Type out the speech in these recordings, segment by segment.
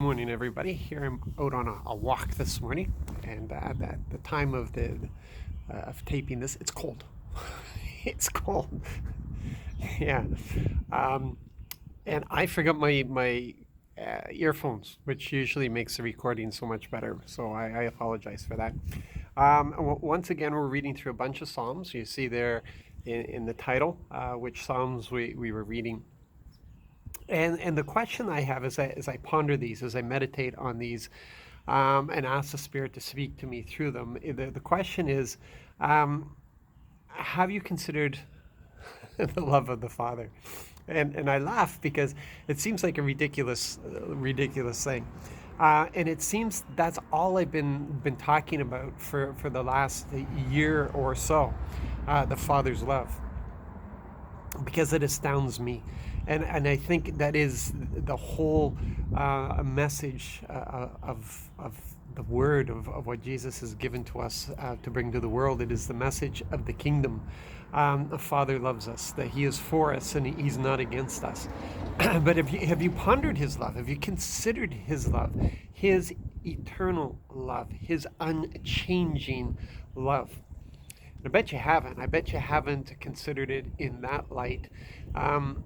Morning, everybody. Here I'm out on a walk this morning, and at the time of of taping this, it's cold. It's cold. Yeah, um, and I forgot my earphones, which usually makes the recording so much better. So I apologize for that. Once again, we're reading through a bunch of psalms. You see there in the title which psalms we were reading. And the question I have as I ponder these, as I meditate on these, and ask the Spirit to speak to me through them, the question is, um, have you considered the love of the Father? And I laugh because it seems like a ridiculous thing, and it seems that's all I've been talking about for the last year or so, the Father's love, because it astounds me. And I think that is the whole message of the word of what Jesus has given to us to bring to the world. It is the message of the kingdom. The Father loves us, that He is for us and He's not against us. But have you pondered His love? Have you considered His love? His eternal love, His unchanging love. I bet you haven't. I bet you haven't considered it in that light. Um,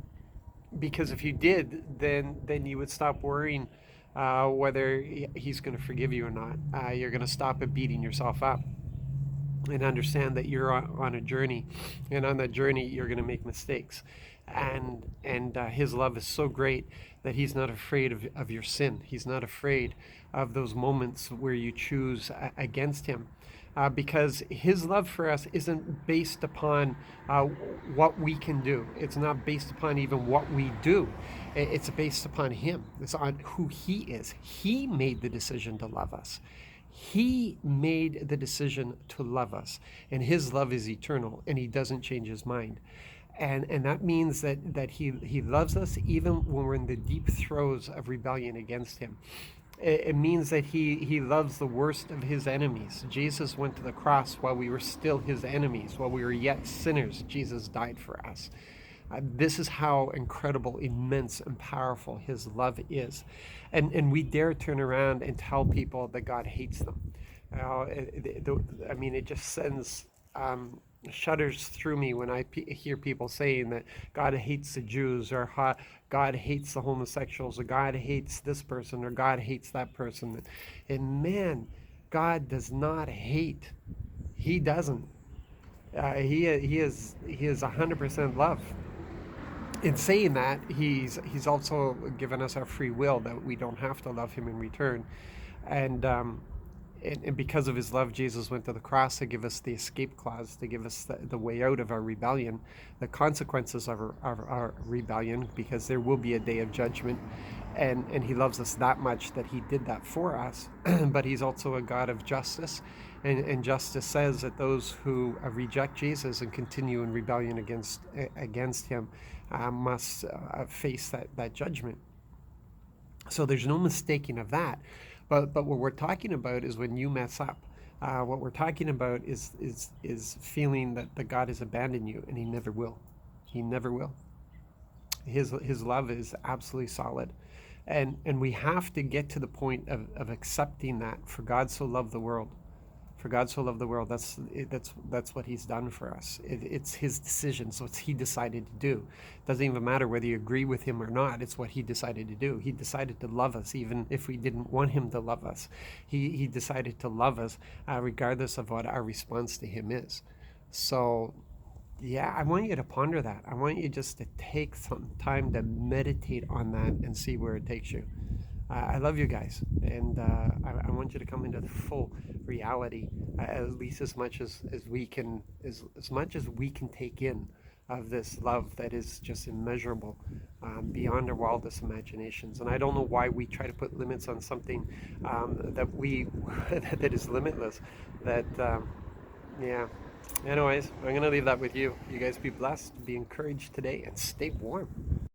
because if you did, then you would stop worrying whether He's going to forgive you or not. You're going to stop at beating yourself up and understand that you're on a journey, and on that journey you're going to make mistakes, and His love is so great that He's not afraid of your sin. He's not afraid of those moments where you choose against Him, because His love for us isn't based upon what we can do. It's not based upon even what we do. It's based upon Him. It's on who He is. He made the decision to love us. He made the decision to love us, and His love is eternal, and He doesn't change His mind. And that means that he loves us even when we're in the deep throes of rebellion against Him. It means that he loves the worst of His enemies. Jesus went to the cross while we were still His enemies, while we were yet sinners. Jesus died for us. This is how incredible, immense, and powerful His love is. And we dare turn around and tell people that God hates them. I mean, it just sends shudders through me when I hear people saying that God hates the Jews, or God hates the homosexuals, or God hates this person, or God hates that person. And man, God does not hate. He doesn't. He is 100% love. In saying that, he's also given us our free will, that we don't have to love Him in return, and and because of His love, Jesus went to the cross to give us the escape clause, to give us the way out of our rebellion, the consequences of our rebellion, because there will be a day of judgment, and He loves us that much that He did that for us. But He's also a God of justice, and justice says that those who reject Jesus and continue in rebellion against Him must face that judgment. So there's no mistaking of that. But what we're talking about is when you mess up. What we're talking about is feeling that the God has abandoned you, and He never will. He never will. His love is absolutely solid, and we have to get to the point of accepting that. For God so loved the world. For God so loved the world. That's what He's done for us. It's His decision. So it's He decided to do. It doesn't even matter whether you agree with Him or not. It's what He decided to do. He decided to love us even if we didn't want Him to love us. He decided to love us regardless of what our response to Him is. So yeah, I want you to ponder that. I want you just to take some time to meditate on that and see where it takes you. I love you guys, and I want you to come into the full reality, at least as much as we can, as much as we can take in of this love that is just immeasurable, beyond our wildest imaginations. And I don't know why we try to put limits on something that we that is limitless. That yeah. Anyways, I'm gonna leave that with you. You guys be blessed, be encouraged today, and stay warm.